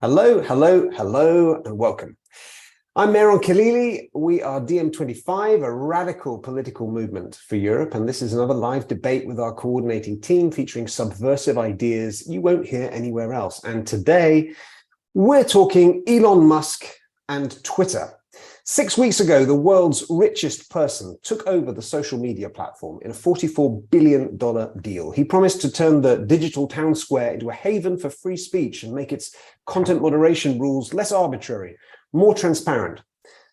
Hello, hello, hello, and welcome. I'm Mehran Khalili. We are DiEM25, a radical political movement for Europe, and this is another live debate with our coordinating team featuring subversive ideas you won't hear anywhere else. And today, we're talking Elon Musk and Twitter. 6 weeks ago, the world's richest person took over the social media platform in a $44 billion deal. He promised to turn the digital town square into a haven for free speech and make its content moderation rules less arbitrary, more transparent.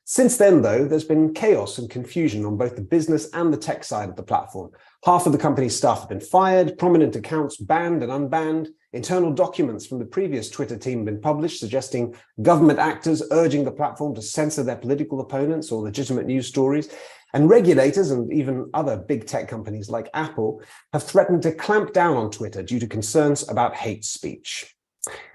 Since then, though, there's been chaos and confusion on both the business and the tech side of the platform. Half of the company's staff have been fired, prominent accounts banned and unbanned. Internal documents from the previous Twitter team have been published suggesting government actors urging the platform to censor their political opponents or legitimate news stories. And regulators and even other big tech companies like Apple have threatened to clamp down on Twitter due to concerns about hate speech.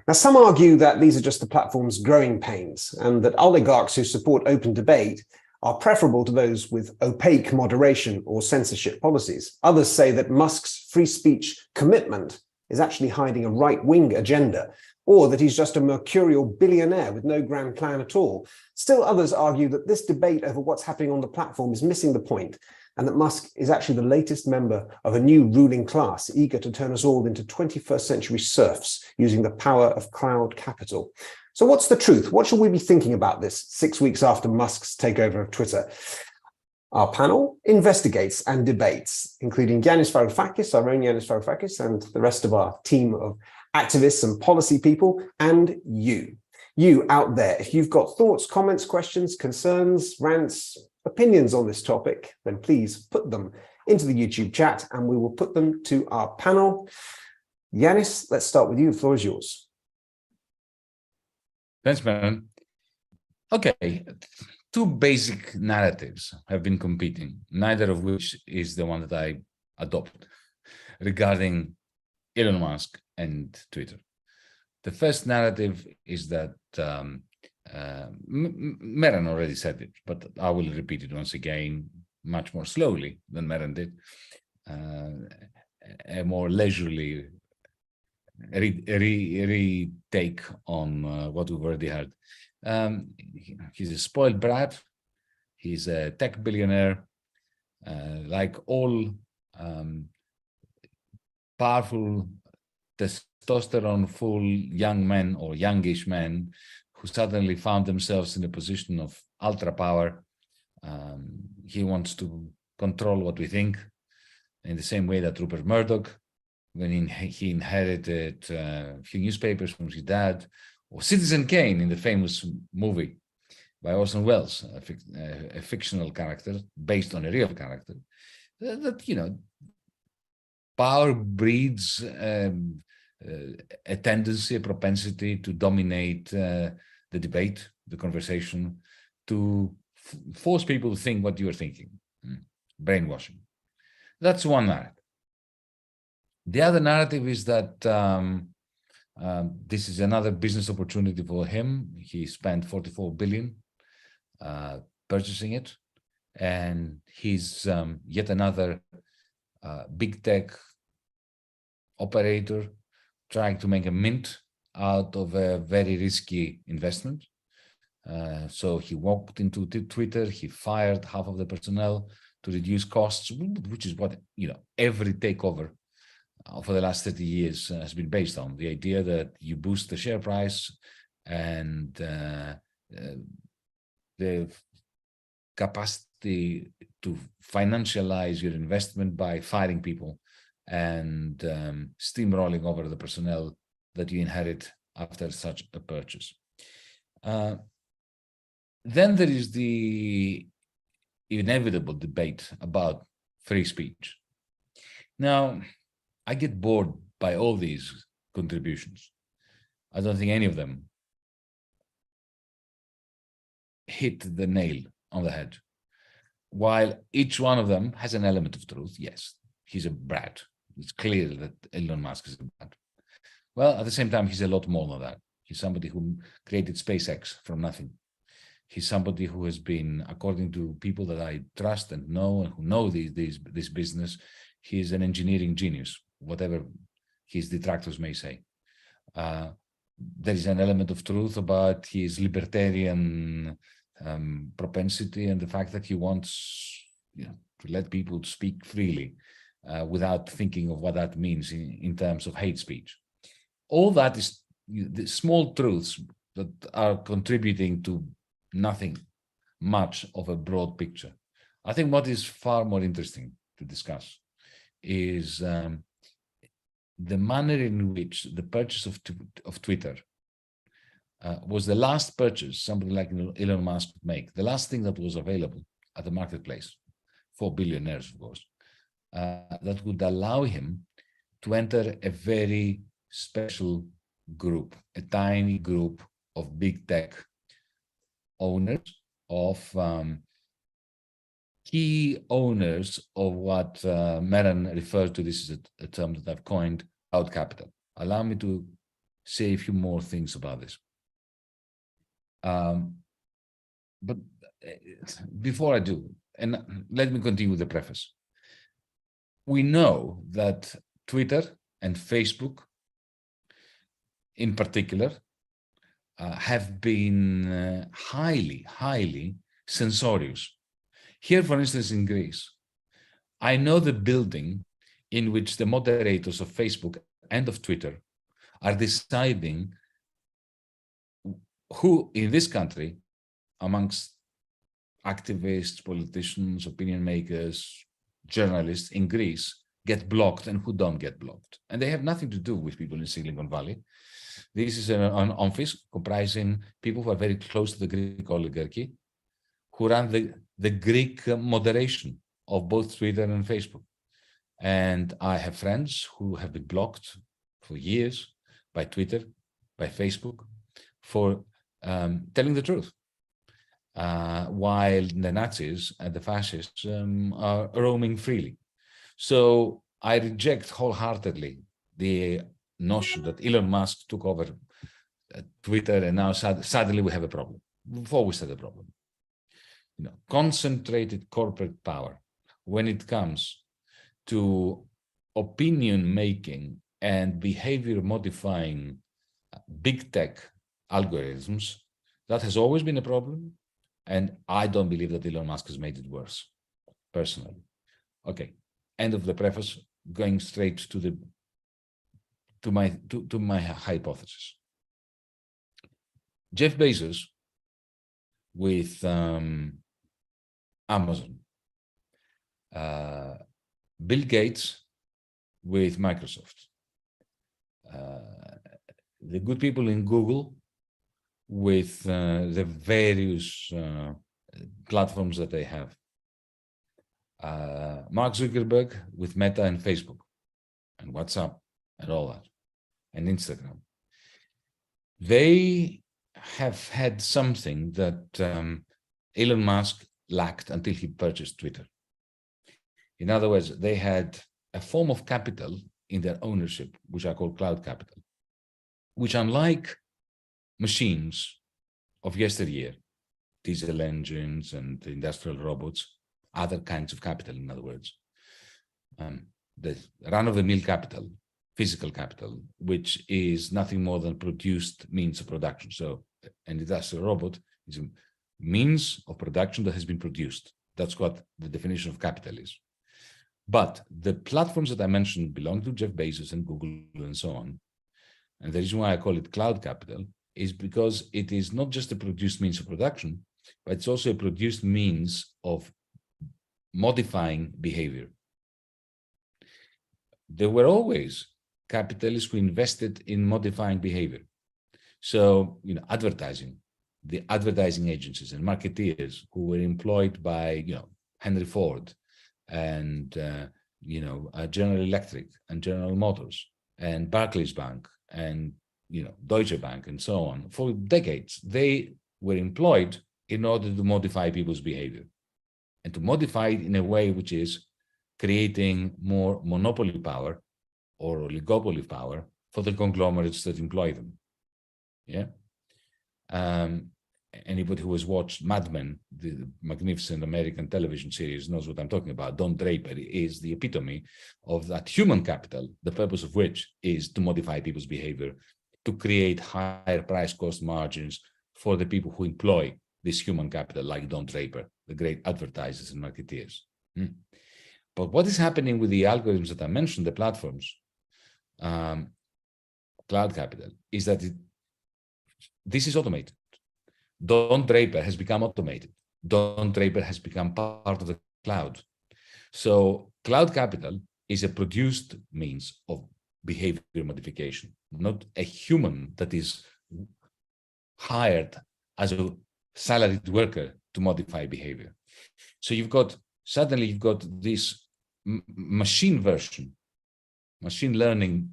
Now, some argue that these are just the platform's growing pains and that oligarchs who support open debate are preferable to those with opaque moderation or censorship policies. Others say that Musk's free speech commitment is actually hiding a right-wing agenda, or that he's just a mercurial billionaire with no grand plan at all. Still others argue that this debate over what's happening on the platform is missing the point, and that Musk is actually the latest member of a new ruling class, eager to turn us all into 21st century serfs using the power of cloud capital. So what's the truth? What should we be thinking about this 6 weeks after Musk's takeover of Twitter? Our panel investigates and debates, including Yanis Varoufakis, our own Yanis Varoufakis, and the rest of our team of activists and policy people, and you out there. If you've got thoughts, comments, questions, concerns, rants, opinions on this topic, then please put them into the YouTube chat and we will put them to our panel. Yanis, let's start with you. The floor is yours. Thanks, man. Okay, two basic narratives have been competing, neither of which is the one that I adopt regarding Elon Musk and Twitter. The first narrative is that Mehran already said it, but I will repeat it once again, much more slowly than Mehran did, a more leisurely retake on what we've already heard. He's a spoiled brat. He's a tech billionaire. Like all powerful, testosterone-full young men or youngish men who suddenly found themselves in a position of ultra power. He wants to control what we think in the same way that Rupert Murdoch, when he inherited a few newspapers from his dad, or Citizen Kane in the famous movie by Orson Welles, a fictional character based on a real character, that, you know, power breeds a tendency, a propensity to dominate the debate, the conversation, to force people to think what you're thinking. Brainwashing. That's one narrative. The other narrative is that this is another business opportunity for him. He spent 44 billion purchasing it, and he's yet another big tech operator trying to make a mint out of a very risky investment. So he walked into Twitter, he fired half of the personnel to reduce costs, which is what, you know, every takeover for the last 30 years has been based on. The idea that you boost the share price and the capacity to financialize your investment by firing people and steamrolling over the personnel that you inherit after such a purchase. Then there is the inevitable debate about free speech. Now, I get bored by all these contributions. I don't think any of them hit the nail on the head. While each one of them has an element of truth, yes, he's a brat. It's clear that Elon Musk is a brat. Well, at the same time, he's a lot more than that. He's somebody who created SpaceX from nothing. He's somebody who has been, according to people that I trust and know and who know this business, he's an engineering genius, whatever his detractors may say. there is an element of truth about his libertarian propensity and the fact that he wants, you know, to let people speak freely without thinking of what that means in terms of hate speech. All that is the small truths that are contributing to nothing much of a broad picture. I think what is far more interesting to discuss is the manner in which the purchase of Twitter was the last purchase somebody like Elon Musk would make, the last thing that was available at the marketplace for billionaires, of course, that would allow him to enter a very special group, a tiny group of big tech owners, of key owners of what Meron referred to. This is a term that I've coined, cloud capital. Allow me to say a few more things about this. But before I do, and let me continue with the preface. We know that Twitter and Facebook, in particular, have been highly censorious. Here, for instance, in Greece, I know the building in which the moderators of Facebook and of Twitter are deciding who in this country, amongst activists, politicians, opinion makers, journalists in Greece, get blocked and who don't get blocked. And they have nothing to do with people in Silicon Valley. This is an office comprising people who are very close to the Greek oligarchy, who run the Greek moderation of both Twitter and Facebook. And I have friends who have been blocked for years by Twitter, by Facebook, for telling the truth, while the Nazis and the fascists are roaming freely. So I reject wholeheartedly the notion that Elon Musk took over Twitter and now suddenly we have a problem. We've always had a problem. You know, concentrated corporate power when it comes to opinion making and behavior modifying big tech algorithms, that has always been a problem. And I don't believe that Elon Musk has made it worse, personally. Okay, end of the preface, going straight to my hypothesis. Jeff Bezos with Amazon, Bill Gates with Microsoft, the good people in Google with the various platforms that they have, Mark Zuckerberg with Meta and Facebook and WhatsApp and all that, and Instagram. They have had something that Elon Musk lacked until he purchased Twitter. In other words, they had a form of capital in their ownership, which I call cloud capital, which, unlike machines of yesteryear, diesel engines and industrial robots, other kinds of capital, in other words, the run-of-the-mill capital, physical capital, which is nothing more than produced means of production. So an industrial robot is a means of production that has been produced. That's what the definition of capital is. But the platforms that I mentioned belong to Jeff Bezos and Google and so on. And the reason why I call it cloud capital is because it is not just a produced means of production, but it's also a produced means of modifying behavior. There were always capitalists who invested in modifying behavior. So, you know, advertising, the advertising agencies and marketeers who were employed by, you know, Henry Ford and, General Electric and General Motors and Barclays Bank and, Deutsche Bank and so on. For decades, they were employed in order to modify people's behavior and to modify it in a way which is creating more monopoly power or oligopoly power for the conglomerates that employ them. Yeah. Anybody who has watched Mad Men, the magnificent American television series, knows what I'm talking about. Don Draper is the epitome of that human capital, the purpose of which is to modify people's behavior to create higher price cost margins for the people who employ this human capital, like Don Draper, the great advertisers and marketeers. But what is happening with the algorithms that I mentioned, the platforms, cloud capital, is that this is automated. Don Draper has become automated. Don Draper has become part of the cloud. So cloud capital is a produced means of behavior modification, not a human that is hired as a salaried worker to modify behavior. So suddenly you've got this machine learning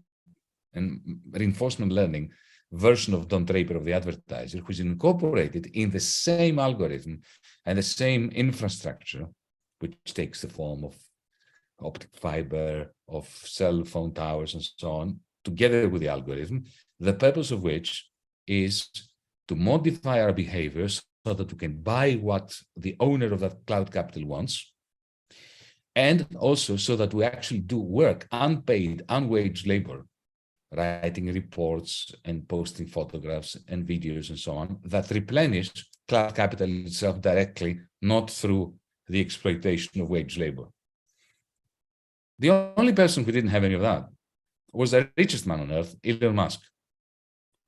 and reinforcement learning version of Don Draper, of the advertiser, who's incorporated in the same algorithm and the same infrastructure, which takes the form of optic fiber, of cell phone towers, and so on, together with the algorithm, the purpose of which is to modify our behaviors so that we can buy what the owner of that cloud capital wants, and also so that we actually do work, unpaid, unwaged labor, writing reports and posting photographs and videos and so on, that replenish cloud capital itself directly, not through the exploitation of wage labor. The only person who didn't have any of that was the richest man on earth, Elon Musk.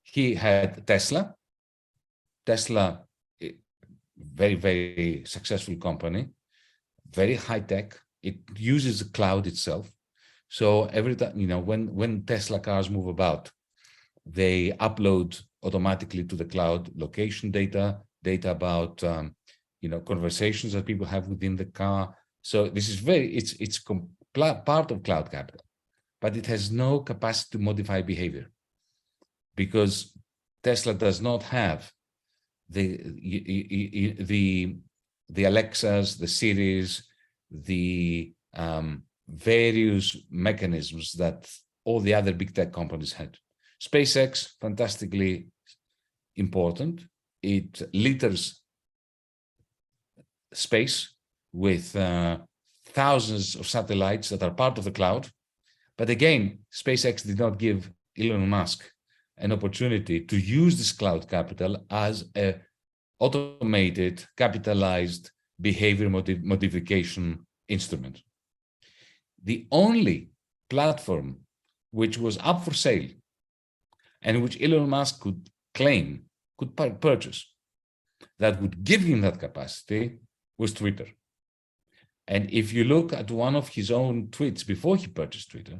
He had Tesla. Tesla, very, very successful company, very high tech. It uses the cloud itself. So every time, when Tesla cars move about, they upload automatically to the cloud location data about, conversations that people have within the car. So this is it's part of cloud capital, but it has no capacity to modify behavior, because Tesla does not have the Alexas, the Siris, the various mechanisms that all the other big tech companies had. SpaceX, fantastically important. It litters space with thousands of satellites that are part of the cloud. But again, SpaceX did not give Elon Musk an opportunity to use this cloud capital as a automated, capitalized behavior modification instrument. The only platform which was up for sale and which Elon Musk could claim, could purchase, that would give him that capacity was Twitter. And if you look at one of his own tweets before he purchased Twitter,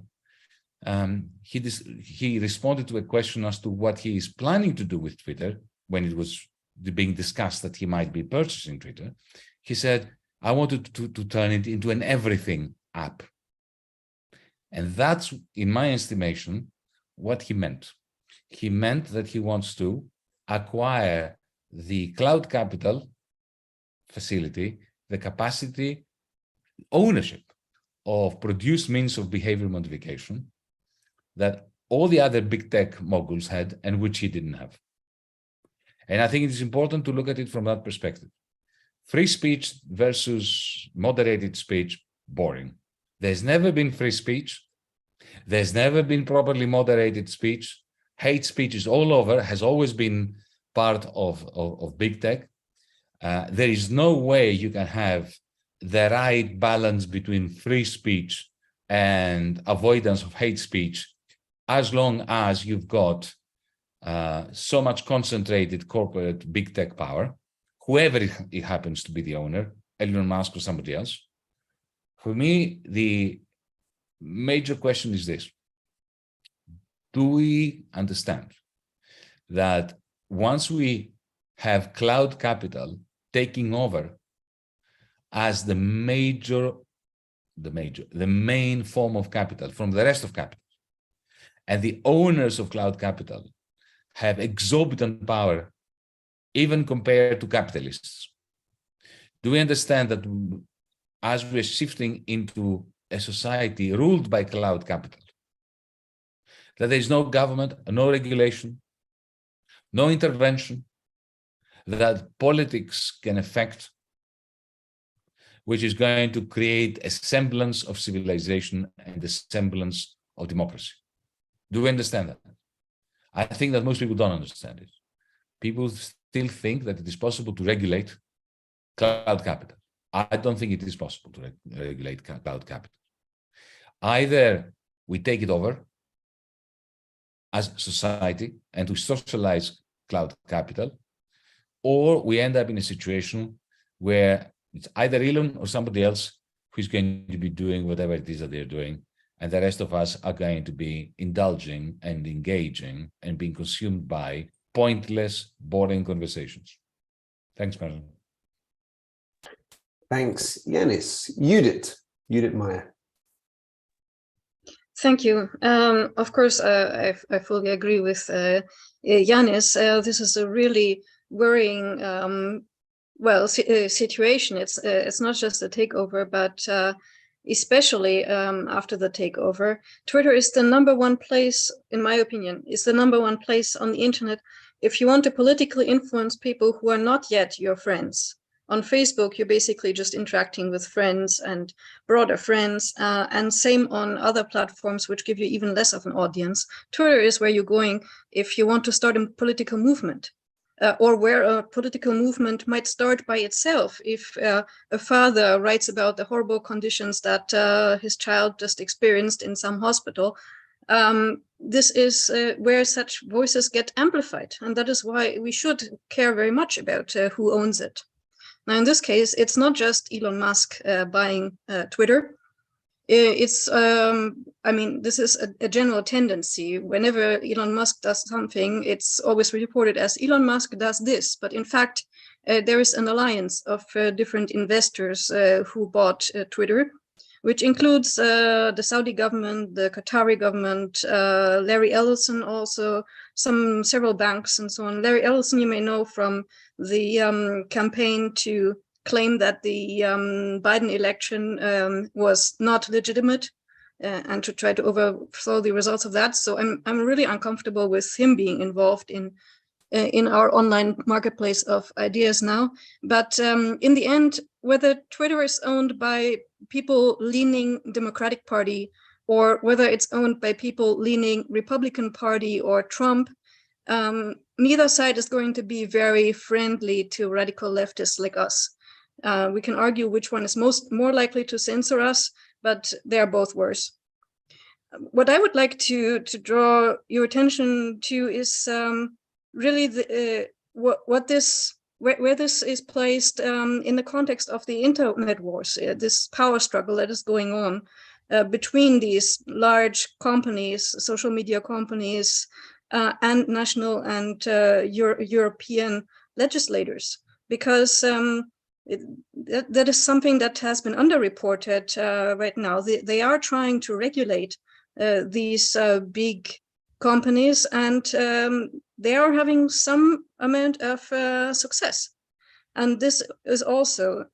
he responded to a question as to what he is planning to do with Twitter when it was being discussed that he might be purchasing Twitter. He said, I wanted to turn it into an everything app. And that's, in my estimation, what he meant. He meant that he wants to acquire the cloud capital facility, the capacity, ownership of produced means of behavior modification that all the other big tech moguls had and which he didn't have. And I think it is important to look at it from that perspective. Free speech versus moderated speech, boring. There's never been free speech. There's never been properly moderated speech. Hate speech is all over, has always been part of big tech. There is no way you can have the right balance between free speech and avoidance of hate speech as long as you've got so much concentrated corporate big tech power, whoever it happens to be the owner, Elon Musk or somebody else. For me, the major question is this. Do we understand that once we have cloud capital taking over as the main form of capital from the rest of capital, and the owners of cloud capital have exorbitant power even compared to capitalists? Do we understand that as we're shifting into a society ruled by cloud capital, that there is no government, no regulation, no intervention that politics can affect, which is going to create a semblance of civilization and a semblance of democracy? Do we understand that? I think that most people don't understand it. People still think that it is possible to regulate cloud capital. I don't think it is possible to regulate cloud capital. Either we take it over as society and we socialize cloud capital, or we end up in a situation where it's either Elon or somebody else who's going to be doing whatever it is that they're doing, and the rest of us are going to be indulging and engaging and being consumed by pointless, boring conversations. Thanks, Marilyn. Thanks, Yanis. Judith Meyer. Thank you. Of course, I fully agree with Yanis. This is a really worrying, situation. It's not just a takeover, but especially after the takeover, Twitter is the #1 place, in my opinion, is the #1 place on the internet if you want to politically influence people who are not yet your friends. On Facebook, you're basically just interacting with friends and broader friends, and same on other platforms which give you even less of an audience. Twitter is where you're going if you want to start a political movement, or where a political movement might start by itself. If a father writes about the horrible conditions that his child just experienced in some hospital, this is where such voices get amplified. And that is why we should care very much about who owns it. Now, in this case, it's not just Elon Musk buying Twitter. It's, this is a general tendency. Whenever Elon Musk does something, it's always reported as Elon Musk does this. But in fact, there is an alliance of different investors who bought Twitter, which includes the Saudi government, the Qatari government, Larry Ellison also, several banks and so on. Larry Ellison, you may know from the campaign to claim that the Biden election was not legitimate, and to try to overthrow the results of that. So I'm really uncomfortable with him being involved in our online marketplace of ideas now. But in the end, whether Twitter is owned by people leaning Democratic Party or whether it's owned by people leaning Republican Party or Trump, neither side is going to be very friendly to radical leftists like us. We can argue which one is more likely to censor us, but they are both worse. What I would like to draw your attention to is really where this is placed in the context of the internet wars, this power struggle that is going on between these large companies, social media companies, and national and European legislators, because that is something that has been underreported right now. They are trying to regulate these big companies, and they are having some amount of success. And this is also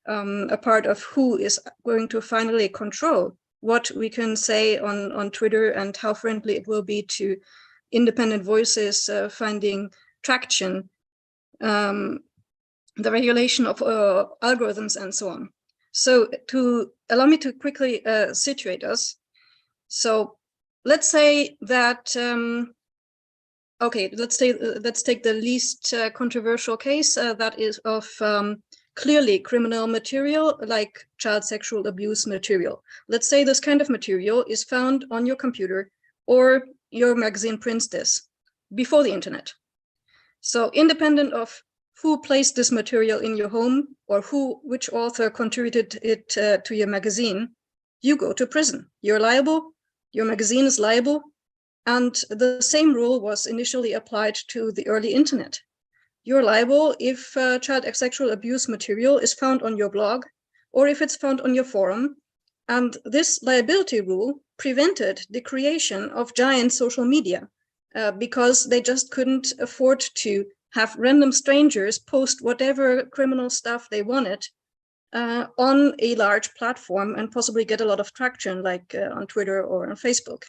a part of who is going to finally control what we can say on Twitter and how friendly it will be to independent voices finding traction, the regulation of algorithms and so on. So to allow me to quickly situate us. So let's say that, let's take the least controversial case that is of clearly criminal material, like child sexual abuse material. Let's say this kind of material is found on your computer, or your magazine prints this before the internet. So independent of who placed this material in your home or which author contributed it to your magazine, you go to prison. You're liable, your magazine is liable, and the same rule was initially applied to the early internet. You're liable if child sexual abuse material is found on your blog or if it's found on your forum. And this liability rule prevented the creation of giant social media because they just couldn't afford to have random strangers post whatever criminal stuff they wanted on a large platform and possibly get a lot of traction, like on Twitter or on Facebook.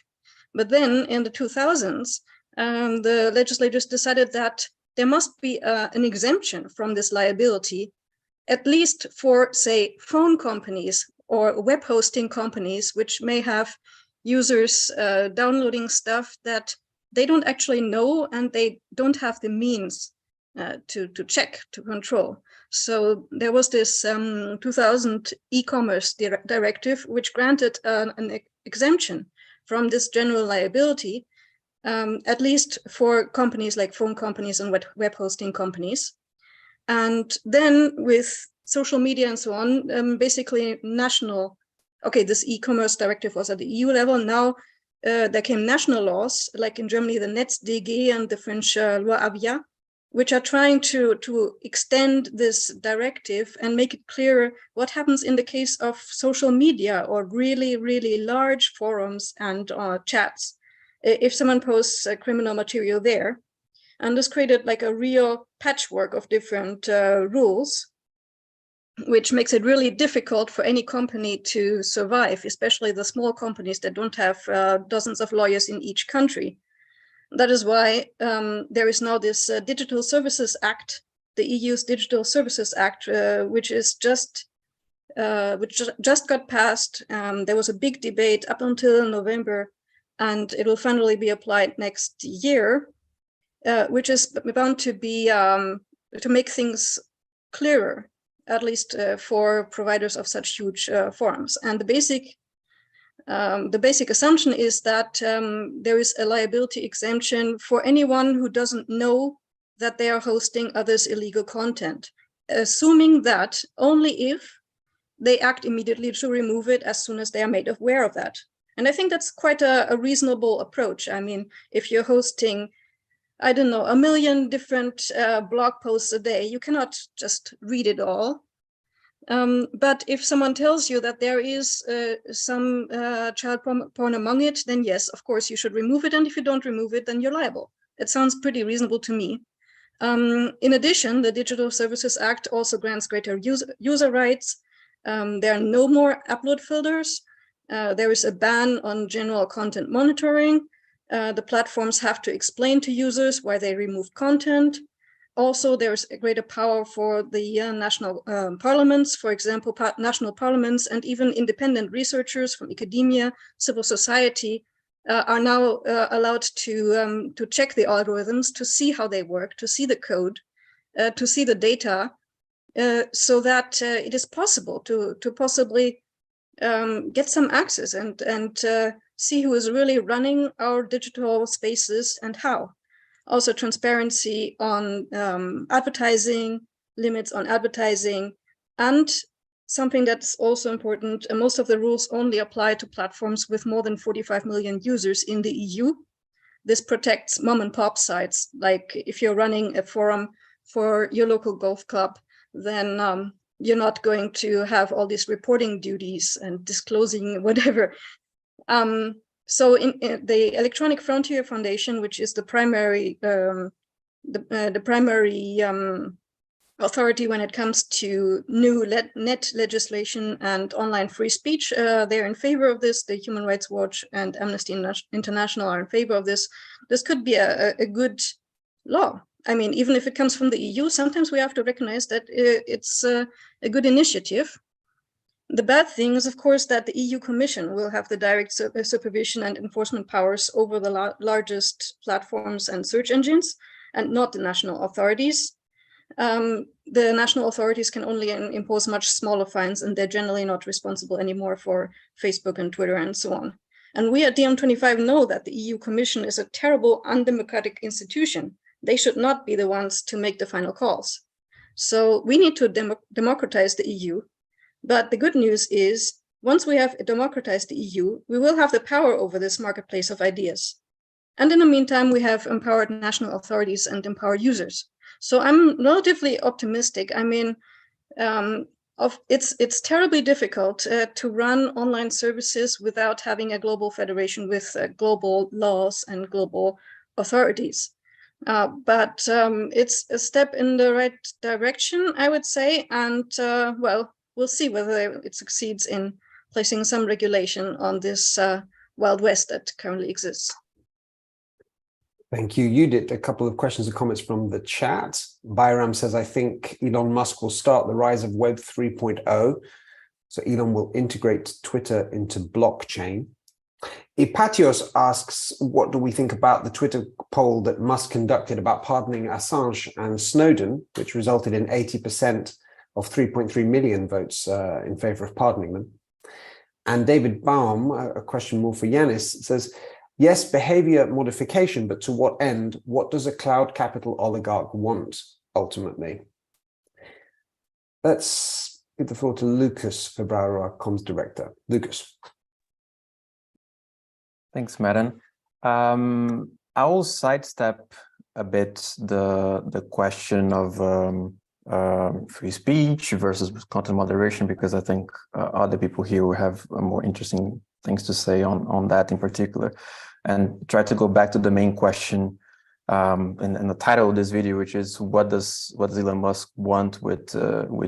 But then in the 2000s, the legislators decided that there must be an exemption from this liability, at least for, say, phone companies or web hosting companies, which may have users downloading stuff that they don't actually know, and they don't have the means to check, to control. So there was this 2000 e-commerce directive, which granted an exemption from this general liability, at least for companies like phone companies and web hosting companies. And then with social media and so on, basically national, okay, this e-commerce directive was at the EU level. Now there came national laws, like in Germany, the NetzDG and the French Loi Avia, which are trying to extend this directive and make it clearer what happens in the case of social media or really, really large forums and chats, if someone posts criminal material there. And this created like a real patchwork of different rules, which makes it really difficult for any company to survive, especially the small companies that don't have dozens of lawyers in each country. That is why there is now this Digital Services Act, the EU's Digital Services Act, which just got passed. There was a big debate up until November, and it will finally be applied next year, which is bound to be to make things clearer, at least for providers of such huge forums. And the basic assumption is that there is a liability exemption for anyone who doesn't know that they are hosting others' illegal content, assuming that only if they act immediately to remove it as soon as they are made aware of that. And I think that's quite a reasonable approach. I mean, if you're hosting, I don't know, 1 million different blog posts a day, you cannot just read it all. But if someone tells you that there is some child porn among it, then yes, of course, you should remove it. And if you don't remove it, then you're liable. It sounds pretty reasonable to me. In addition, the Digital Services Act also grants greater user rights. There are no more upload filters. There is a ban on general content monitoring. The platforms have to explain to users why they remove content. Also, there's a greater power for the national parliaments, for example, national parliaments and even independent researchers from academia, civil society are now allowed to check the algorithms, to see how they work, to see the code, to see the data, so that it is possible to possibly get some access and see who is really running our digital spaces and how. Also transparency on advertising, limits on advertising, and something that's also important, most of the rules only apply to platforms with more than 45 million users in the EU. This protects mom and pop sites, like if you're running a forum for your local golf club, then you're not going to have all these reporting duties and disclosing whatever. So in the Electronic Frontier Foundation, which is the primary authority when it comes to new net legislation and online free speech, they're in favor of this. The Human Rights Watch and Amnesty International are in favor of this. This could be a good law. I mean, even if it comes from the EU, sometimes we have to recognize that it's a good initiative. The bad thing is, of course, that the EU Commission will have the direct supervision and enforcement powers over the largest platforms and search engines, and not the national authorities. The national authorities can only impose much smaller fines, and they're generally not responsible anymore for Facebook and Twitter and so on. And we at DiEM25 know that the EU Commission is a terrible, undemocratic institution. They should not be the ones to make the final calls. So we need to democratize the EU. But the good news is, once we have democratized the EU, we will have the power over this marketplace of ideas. And in the meantime, we have empowered national authorities and empowered users. So I'm relatively optimistic. I mean, it's terribly difficult to run online services without having a global federation with global laws and global authorities. But it's a step in the right direction, I would say. And well, we'll see whether it succeeds in placing some regulation on this Wild West that currently exists. Thank you, Judith. A couple of questions and comments from the chat. Bayram says, I think Elon Musk will start the rise of Web 3.0. So Elon will integrate Twitter into blockchain. Ipatios asks, what do we think about the Twitter poll that Musk conducted about pardoning Assange and Snowden, which resulted in 80% of 3.3 million votes in favor of pardoning them? And David Baum, a question more for Yanis, says, yes, behavior modification, but to what end? What does a cloud capital oligarch want, ultimately? Let's give the floor to Lucas Febraro, our comms director. Lucas. Thanks, Madden. I will sidestep a bit the question of free speech versus content moderation, because I think other people here will have more interesting things to say on that in particular, and try to go back to the main question in the title of this video, which is what does Elon Musk want with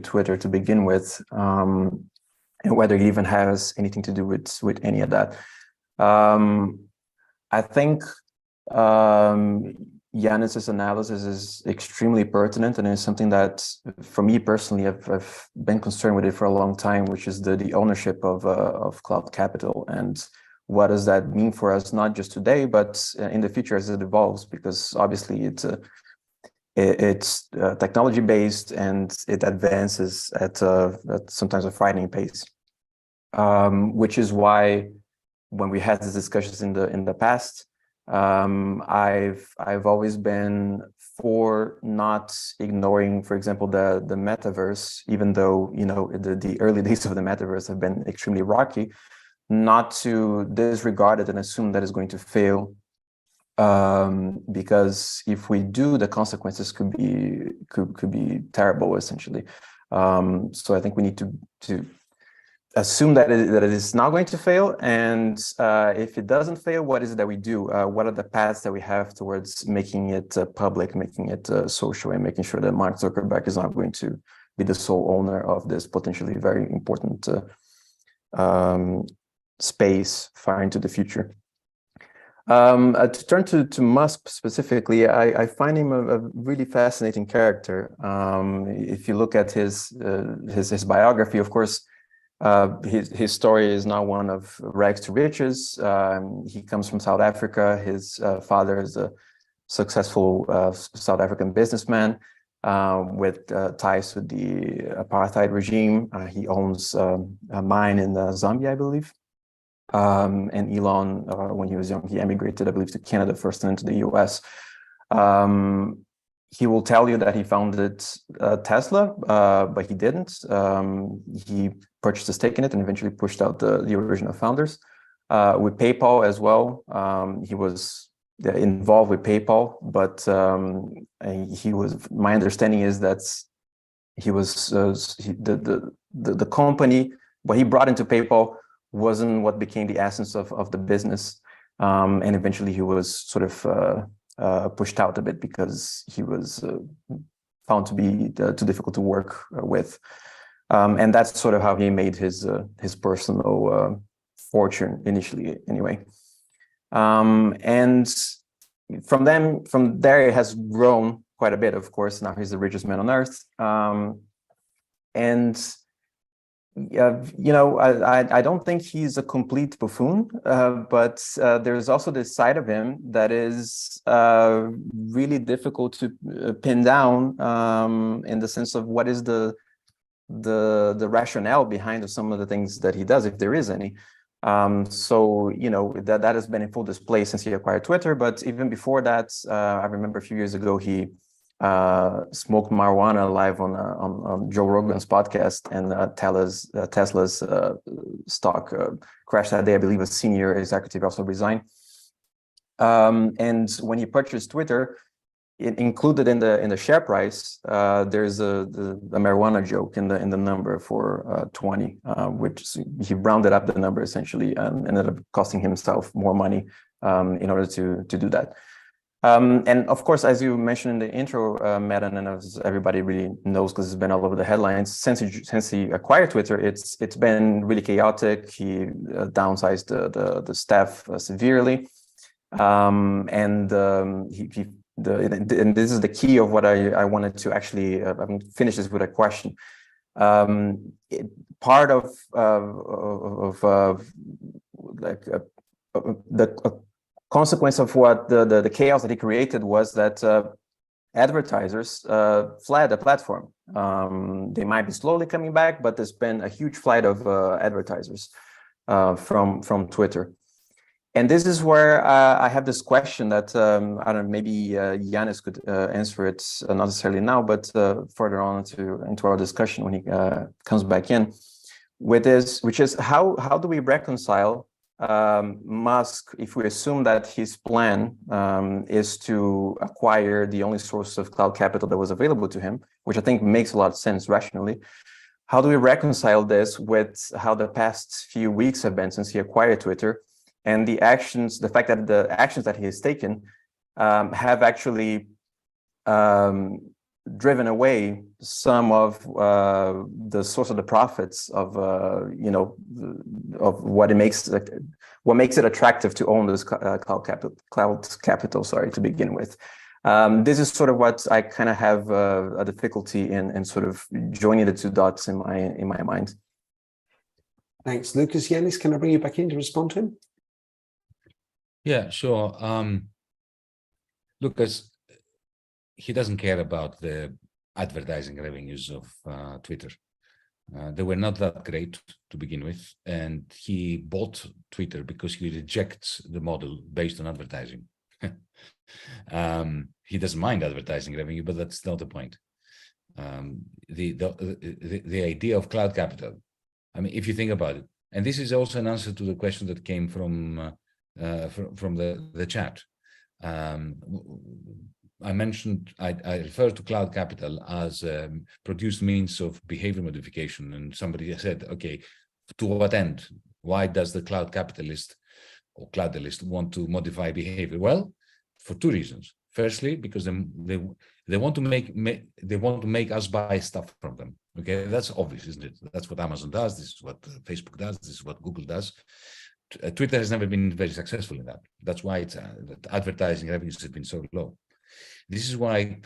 Twitter to begin with, and whether he even has anything to do with any of that. I think Yanis's analysis is extremely pertinent, and it's something that, for me personally, I've been concerned with it for a long time, which is the ownership of cloud capital, and what does that mean for us, not just today, but in the future as it evolves, because obviously it's technology based and it advances at sometimes a frightening pace, which is why when we had these discussions in the past, I've always been for not ignoring, for example, the metaverse, even though, you know, the early days of the metaverse have been extremely rocky, not to disregard it and assume that it's going to fail, because if we do, the consequences could be terrible, essentially. So I think we need to assume that it is not going to fail, and if it doesn't fail, what is it that we do? What are the paths that we have towards making it public, making it social, and making sure that Mark Zuckerberg is not going to be the sole owner of this potentially very important space far into the future. To turn to Musk specifically, I find him a really fascinating character. If you look at his biography, of course, his story is not one of rags to riches. He comes from South Africa. His father is a successful South African businessman with ties with the apartheid regime. He owns a mine in Zambia, I believe. And Elon, when he was young, he emigrated, I believe, to Canada first and into the US. He will tell you that he founded Tesla, but he didn't. He purchased a stake in it and eventually pushed out the original founders. With PayPal as well, he was involved with PayPal, but he was. My understanding is that he was the company. What he brought into PayPal wasn't what became the essence of the business, and eventually he was sort of pushed out a bit because he was found to be too difficult to work with, and that's sort of how he made his personal fortune initially, anyway. And from there it has grown quite a bit. Of course, now he's the richest man on earth, and you know, I don't think he's a complete buffoon, but there's also this side of him that is really difficult to pin down, in the sense of what is the rationale behind some of the things that he does, if there is any. So, you know, that has been in full display since he acquired Twitter. But even before that, I remember a few years ago, he smoked marijuana live on Joe Rogan's podcast, and Tesla's stock crashed that day. I believe a senior executive also resigned. And when he purchased Twitter, it included in the share price, there's a marijuana joke in the number for 20, which he rounded up the number essentially, and ended up costing himself more money in order to do that. And of course, as you mentioned in the intro, Madden, and as everybody really knows because it's been all over the headlines, since he acquired Twitter, it's been really chaotic. He downsized the staff severely, and this is the key of what I wanted to actually finish this with a question. Part of like consequence of what the chaos that he created was that advertisers fled the platform. They might be slowly coming back, but there's been a huge flight of advertisers from Twitter. And this is where I have this question that I don't know, maybe Yanis could answer it, not necessarily now, but further on into our discussion when he comes back in, with this, which is how do we reconcile Musk, if we assume that his plan is to acquire the only source of cloud capital that was available to him, which I think makes a lot of sense rationally. How do we reconcile this with how the past few weeks have been since he acquired Twitter, and the fact that the actions that he has taken have actually driven away some of the source of the profits of of what makes it attractive to own this cloud capital, to begin with. This is sort of what I kind of have a difficulty in sort of joining the two dots in my mind. Thanks, Lucas. Yanis, can I bring you back in to respond to him? Yeah, sure. Lucas, he doesn't care about the advertising revenues of Twitter. They were not that great to begin with, and he bought Twitter because he rejects the model based on advertising. He doesn't mind advertising revenue, but that's not the point. The idea of cloud capital, I mean, if you think about it, and this is also an answer to the question that came from the chat. I mentioned, I refer to cloud capital as produced means of behavior modification. And somebody said, okay, to what end? Why does the cloud capitalist or cloudalist want to modify behavior? Well, for two reasons. Firstly, because they want to make us buy stuff from them. Okay, that's obvious, isn't it? That's what Amazon does. This is what Facebook does. This is what Google does. Twitter has never been very successful in that. That's why that advertising revenues have been so low. This is why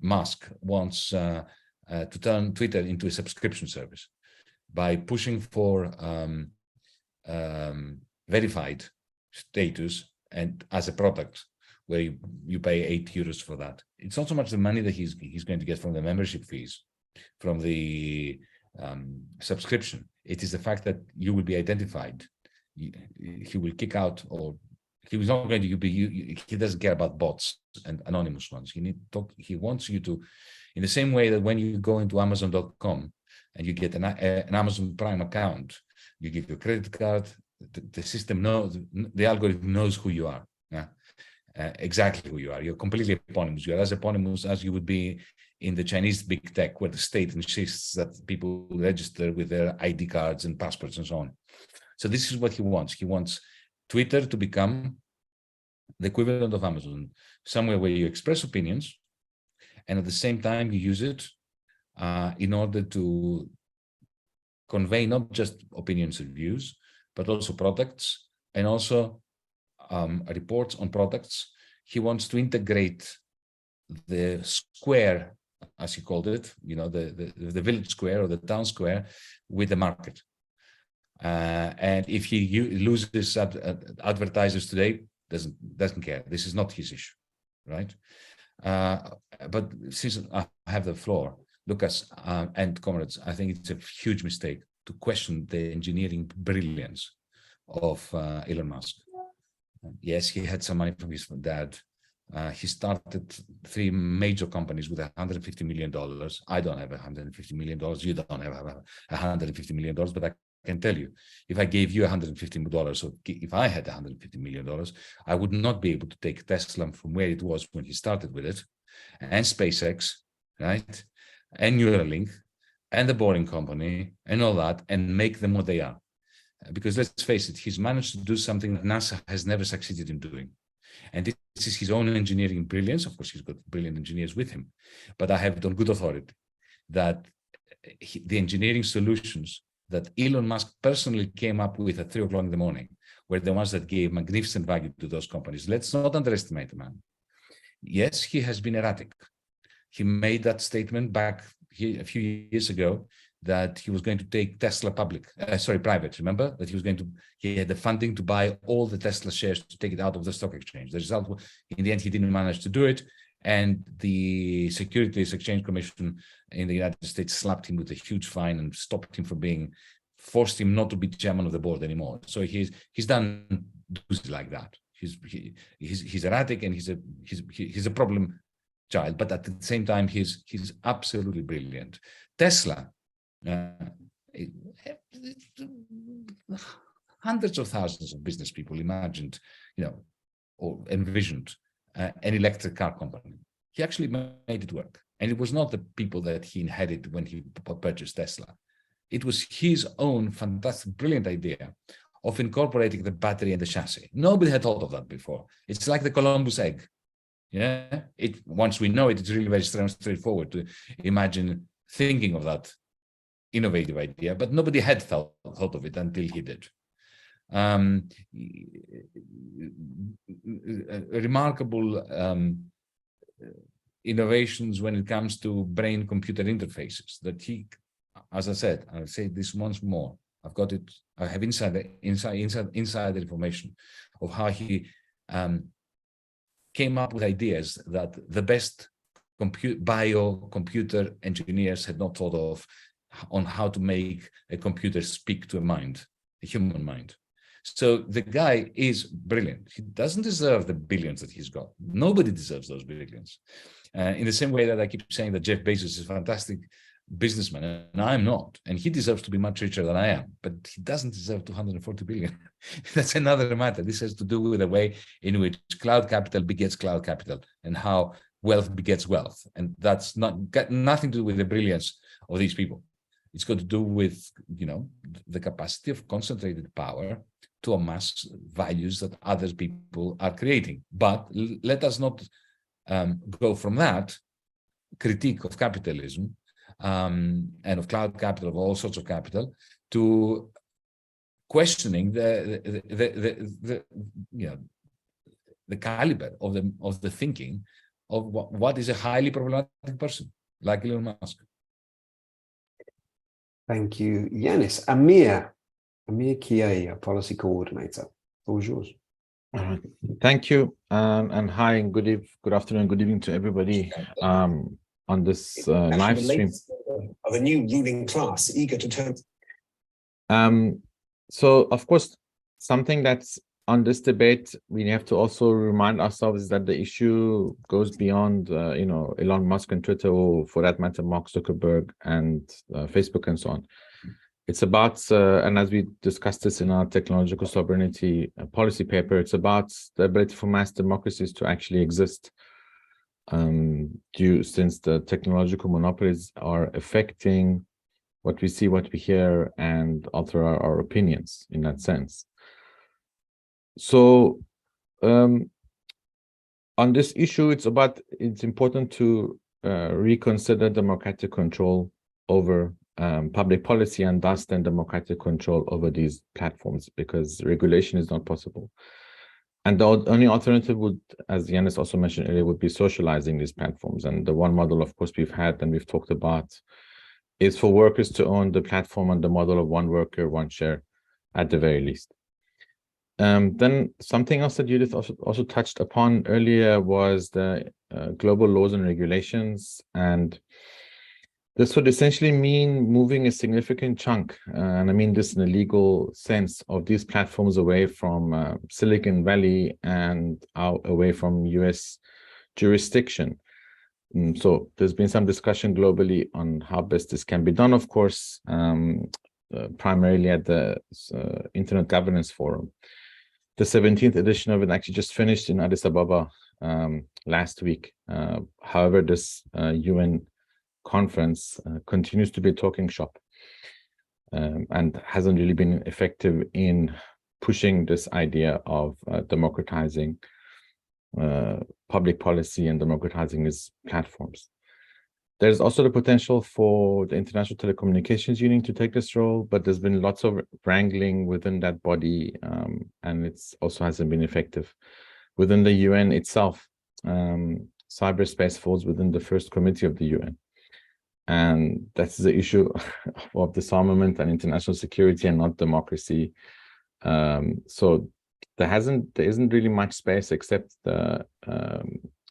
Musk wants to turn Twitter into a subscription service by pushing for verified status and as a product where you pay €8 for that. It's not so much the money that he's going to get from the membership fees, from the subscription. It is the fact that you will be identified. He will kick out, or he was not going to be. He doesn't care about bots and anonymous ones. He wants you to, in the same way that when you go into Amazon.com and you get an Amazon Prime account, you give your credit card. The system knows, the algorithm knows who you are. Exactly who you are. You're completely eponymous. You're as eponymous as you would be in the Chinese big tech, where the state insists that people register with their ID cards and passports and so on. So this is what he wants. He wants Twitter to become the equivalent of Amazon, somewhere where you express opinions, and at the same time you use it in order to convey not just opinions and views, but also products, and also reports on products. He wants to integrate the square, as he called it, the village square or the town square, with the market. And if he loses advertisers today, doesn't care. This is not his issue, right? But since I have the floor, Lucas and comrades, I think it's a huge mistake to question the engineering brilliance of Elon Musk. Yes, he had some money from his dad. He started 3 major companies with $150 million. I don't have $150 million. You don't have $150 million, but I can tell you, if I gave you $150 million, or if I had $150 million, I would not be able to take Tesla from where it was when he started with it, and SpaceX, right, and Neuralink, and the Boring Company, and all that, and make them what they are. Because let's face it, he's managed to do something that NASA has never succeeded in doing. And this is his own engineering brilliance. Of course, he's got brilliant engineers with him. But I have it on good authority that the engineering solutions that Elon Musk personally came up with at 3 o'clock in the morning were the ones that gave magnificent value to those companies. Let's not underestimate the man. Yes, he has been erratic. He made that statement back a few years ago that he was going to take Tesla private. Remember that he had the funding to buy all the Tesla shares to take it out of the stock exchange. The result, in the end, he didn't manage to do it. And the Securities Exchange Commission in the United States slapped him with a huge fine and forced him not to be chairman of the board anymore. So he's done like that. He's erratic and he's a problem child, but at the same time he's absolutely brilliant. Tesla, hundreds of thousands of business people imagined, or envisioned an electric car company. He actually made it work, and it was not the people that he inherited when he purchased Tesla. It was his own fantastic, brilliant idea of incorporating the battery and the chassis. Nobody had thought of that before. It's like the Columbus egg. Yeah, once we know it, it's really very straightforward to imagine thinking of that innovative idea, but nobody had thought of it until he did. Remarkable innovations when it comes to brain-computer interfaces that he, as I said, I'll say this once more, I've got it, I have inside information of how he came up with ideas that the best computer engineers had not thought of, on how to make a computer speak to a human mind. So the guy is brilliant. He doesn't deserve the billions that he's got. Nobody deserves those billions. In the same way that I keep saying that Jeff Bezos is a fantastic businessman, and I'm not, and he deserves to be much richer than I am, but he doesn't deserve 240 billion. That's another matter. This has to do with the way in which cloud capital begets cloud capital, and how wealth begets wealth. And that's got nothing to do with the brilliance of these people. It's got to do with, the capacity of concentrated power to amass values that other people are creating. But let us not go from that critique of capitalism and of cloud capital, of all sorts of capital, to questioning the caliber of the thinking of what is a highly problematic person like Elon Musk. Thank you, Yanis. Amir Kiai, policy coordinator. The floor is yours. Thank you, and hi, and good afternoon, good evening to everybody on this live stream of a new ruling class eager to turn. So, of course, something that's on this debate, we have to also remind ourselves that the issue goes beyond, Elon Musk and Twitter, or for that matter, Mark Zuckerberg and Facebook and so on. It's about, and as we discussed this in our technological sovereignty policy paper, it's about the ability for mass democracies to actually exist, since the technological monopolies are affecting what we see, what we hear, and alter our opinions in that sense. So on this issue, it's important to reconsider democratic control over public policy, and thus then democratic control over these platforms, because regulation is not possible. And the only alternative would, as Yanis also mentioned earlier, would be socializing these platforms. And the one model, of course, we've had and we've talked about is for workers to own the platform on the model of one worker, one share at the very least. Then something else that Judith also touched upon earlier was the global laws and regulations. And this would essentially mean moving a significant chunk, and I mean this in a legal sense, of these platforms away from Silicon Valley and away from US jurisdiction. So there's been some discussion globally on how best this can be done, of course, primarily at the Internet Governance Forum. The 17th edition of it actually just finished in Addis Ababa last week. However, this UN conference continues to be a talking shop and hasn't really been effective in pushing this idea of democratizing public policy and democratizing these platforms. There's also the potential for the International Telecommunications Union to take this role, but there's been lots of wrangling within that body, and it's also hasn't been effective. Within the UN itself, cyberspace falls within the first committee of the UN. And that's the issue of disarmament and international security and not democracy. So there isn't really much space except the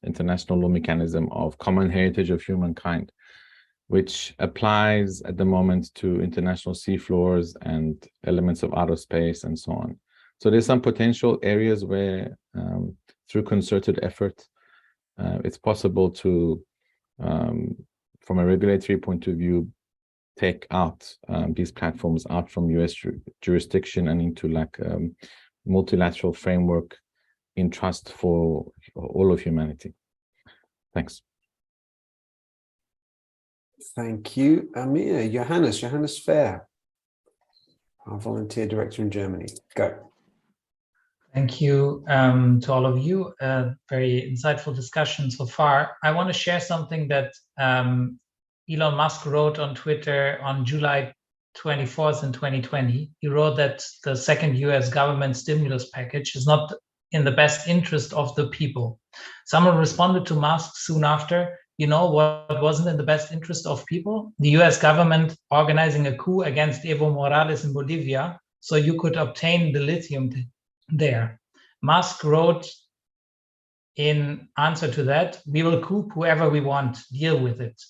international law mechanism of common heritage of humankind, which applies at the moment to international seafloors and elements of outer space and so on. So there's some potential areas where through concerted effort, it's possible to, from a regulatory point of view, take out these platforms out from US jurisdiction and into like multilateral framework in trust for all of humanity. Thanks. Thank you, Amir. Johannes Fehr, our volunteer director in Germany. Go. Thank you to all of you. Very insightful discussion so far. I want to share something that Elon Musk wrote on Twitter on July 24th in 2020. He wrote that the second US government stimulus package is not in the best interest of the people. Someone responded to Musk soon after, you know what wasn't in the best interest of people? The US government organizing a coup against Evo Morales in Bolivia so you could obtain the lithium there. Musk wrote in answer to that, we will coup whoever we want, deal with it.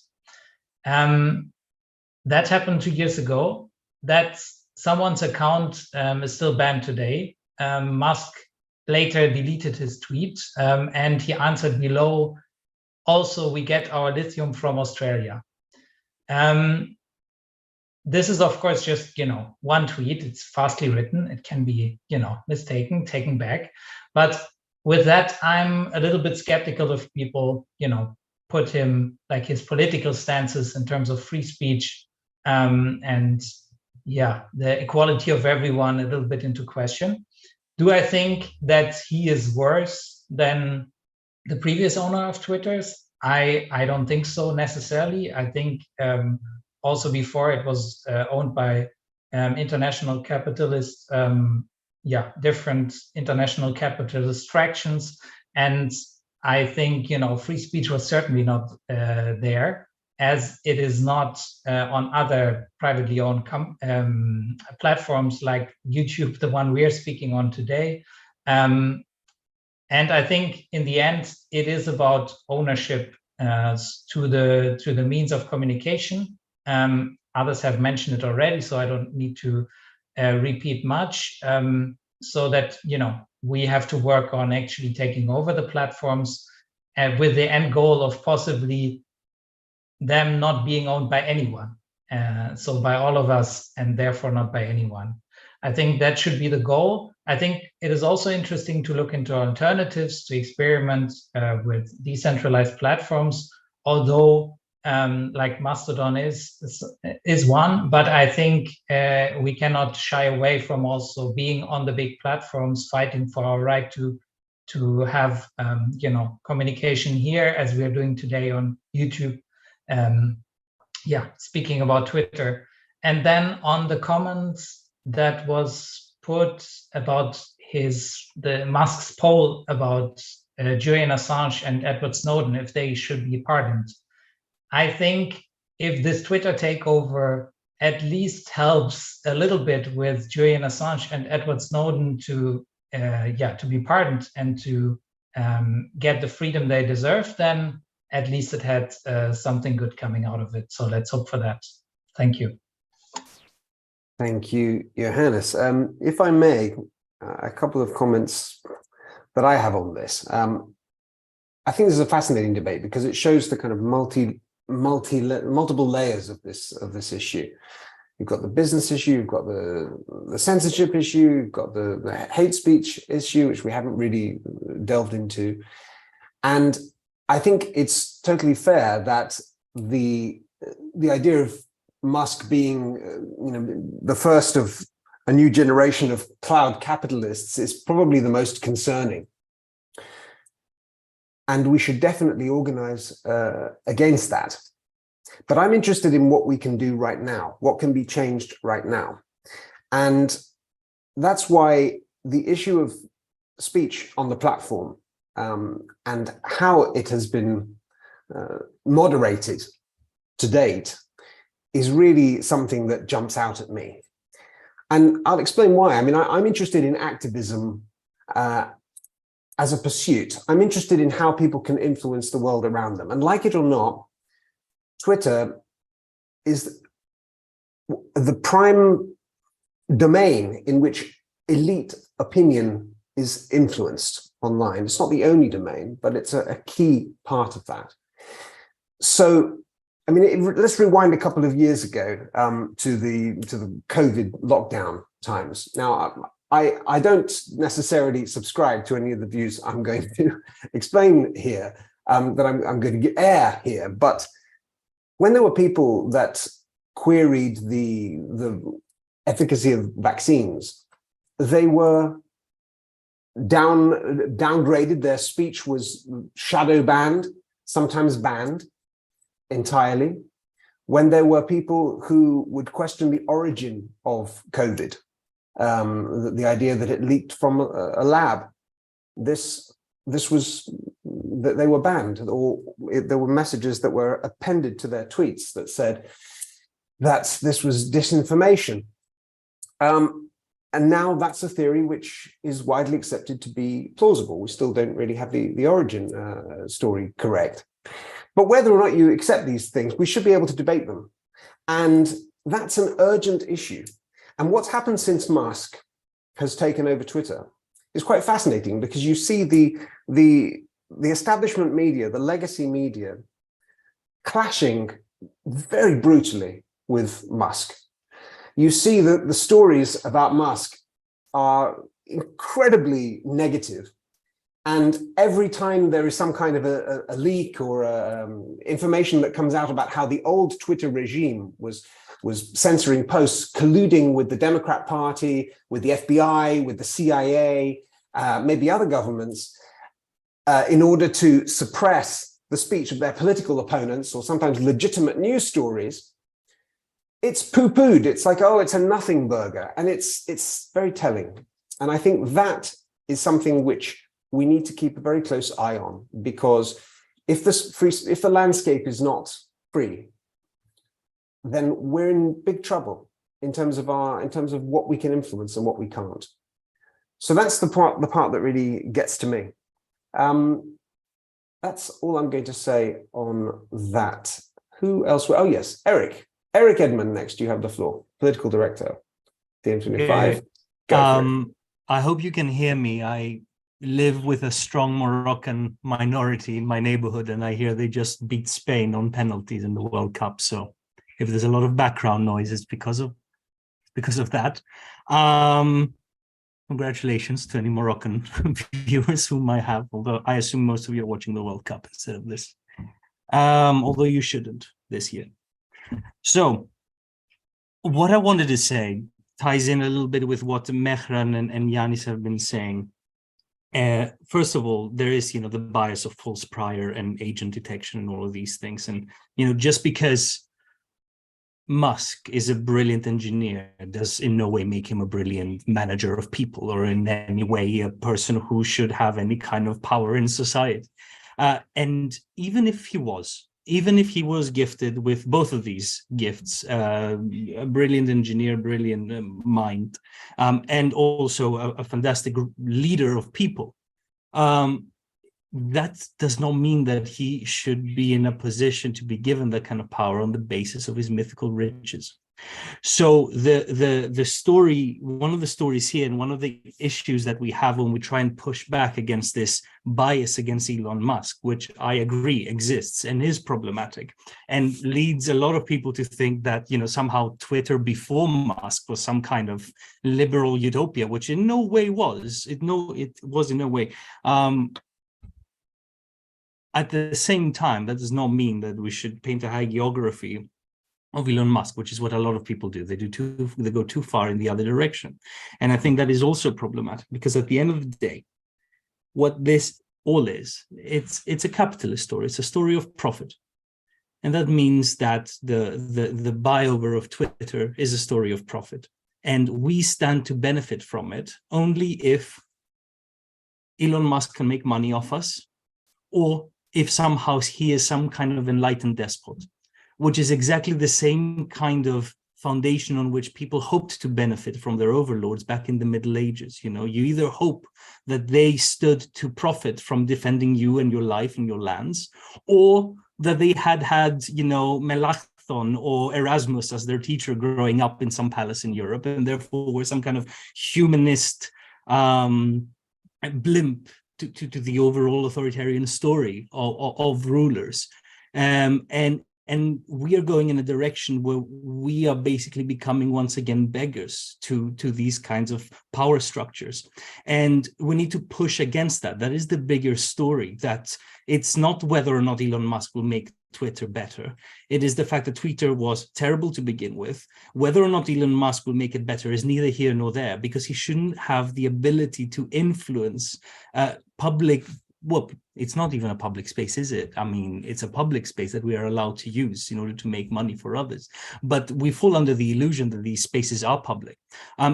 That happened 2 years ago. That's someone's account is still banned today. Musk later deleted his tweet and he answered below, also we get our lithium from Australia. This is, of course, just, one tweet. It's fastly written. It can be, mistaken, taken back. But with that, I'm a little bit skeptical of people, put him, like his political stances in terms of free speech and, the equality of everyone a little bit into question. Do I think that he is worse than the previous owner of Twitter's? I don't think so necessarily. I think also before it was owned by international capitalist, different international capitalist fractions. And I think, free speech was certainly not there, as it is not on other privately owned platforms like YouTube, the one we're speaking on today. And I think in the end, it is about ownership to the means of communication. Others have mentioned it already, so I don't need to repeat much. So that, we have to work on actually taking over the platforms with the end goal of possibly them not being owned by anyone. So by all of us, and therefore not by anyone. I think that should be the goal. I think it is also interesting to look into alternatives, to experiment with decentralized platforms, although like Mastodon is one, but I think we cannot shy away from also being on the big platforms, fighting for our right to have communication here, as we are doing today on YouTube. Speaking about Twitter, and then on the comments that was put about the Musk's poll about Julian Assange and Edward Snowden, if they should be pardoned. I think if this Twitter takeover at least helps a little bit with Julian Assange and Edward Snowden to be pardoned and to get the freedom they deserve, then at least it had something good coming out of it. So let's hope for that. Thank you. Thank you, Johannes. If I may, a couple of comments that I have on this. I think this is a fascinating debate because it shows the kind of multiple layers of this issue. You've got the business issue, you've got the censorship issue, you've got the hate speech issue, which we haven't really delved into. And I think it's totally fair that the idea of Musk being the first of a new generation of cloud capitalists is probably the most concerning. And we should definitely organize against that. But I'm interested in what we can do right now, what can be changed right now. And that's why the issue of speech on the platform and how it has been moderated to date is really something that jumps out at me. And I'll explain why. I mean, I'm interested in activism as a pursuit. I'm interested in how people can influence the world around them. And like it or not, Twitter is the prime domain in which elite opinion is influenced online. It's not the only domain, but it's a key part of that. So, I mean, let's rewind a couple of years ago to the COVID lockdown times. Now, I don't necessarily subscribe to any of the views I'm going to explain here, that I'm going to air here, but when there were people that queried the efficacy of vaccines, they were downgraded. Their speech was shadow banned, sometimes banned entirely. When there were people who would question the origin of COVID, the idea that it leaked from a lab, this was that they were banned, or there were messages that were appended to their tweets that said that this was disinformation. And now that's a theory which is widely accepted to be plausible. We still don't really have the origin story correct. But whether or not you accept these things, we should be able to debate them. And that's an urgent issue. And what's happened since Musk has taken over Twitter is quite fascinating, because you see the establishment media, the legacy media, clashing very brutally with Musk. You see that the stories about Musk are incredibly negative. And every time there is some kind of a leak or information that comes out about how the old Twitter regime was censoring posts, colluding with the Democrat Party, with the FBI, with the CIA, maybe other governments, in order to suppress the speech of their political opponents, or sometimes legitimate news stories, it's poo-pooed. It's like, oh, it's a nothing burger. And it's very telling. And I think that is something which we need to keep a very close eye on, because if the landscape is not free, then we're in big trouble in terms of what we can influence and what we can't. So that's the part that really gets to me. That's all I'm going to say on that. Who else? Oh yes, Eric Edmond. Next, you have the floor. Political director, DiEM25. I hope you can hear me. I live with a strong Moroccan minority in my neighborhood, and I hear they just beat Spain on penalties in the World Cup. So if there's a lot of background noise, it's because of that. Congratulations to any Moroccan viewers whom I have, although I assume most of you are watching the World Cup instead of this. Although you shouldn't this year. So what I wanted to say ties in a little bit with what Mehran and Yanis have been saying. First of all, there is, the bias of false prior and agent detection and all of these things. And, just because Musk is a brilliant engineer does in no way make him a brilliant manager of people, or in any way a person who should have any kind of power in society. And even if he was gifted with both of these gifts, a brilliant engineer, brilliant mind, and also a fantastic leader of people, that does not mean that he should be in a position to be given that kind of power on the basis of his mythical riches. So the story, one of the stories here, and one of the issues that we have when we try and push back against this bias against Elon Musk, which I agree exists and is problematic, and leads a lot of people to think that, somehow Twitter before Musk was some kind of liberal utopia, which in no way was. It was in no way. At the same time, that does not mean that we should paint a hagiography of Elon Musk, which is what a lot of people do. They go too far in the other direction. And I think that is also problematic, because at the end of the day, what this all is, it's a capitalist story. It's a story of profit. And that means that the buyover of Twitter is a story of profit. And we stand to benefit from it only if Elon Musk can make money off us, or if somehow he is some kind of enlightened despot. which is exactly the same kind of foundation on which people hoped to benefit from their overlords back in the Middle Ages. You know, you either hope that they stood to profit from defending you and your life and your lands, or that they had, you know, Melanchthon or Erasmus as their teacher growing up in some palace in Europe, and therefore were some kind of humanist blimp to the overall authoritarian story of rulers. And we are going in a direction where we are basically becoming once again beggars to these kinds of power structures. And we need to push against that. That is the bigger story, that it's not whether or not Elon Musk will make Twitter better. It is the fact that Twitter was terrible to begin with. Whether or not Elon Musk will make it better is neither here nor there, because he shouldn't have the ability to influence public. Well, it's not even a public space, is it? I mean, it's a public space that we are allowed to use in order to make money for others. But we fall under the illusion that these spaces are public,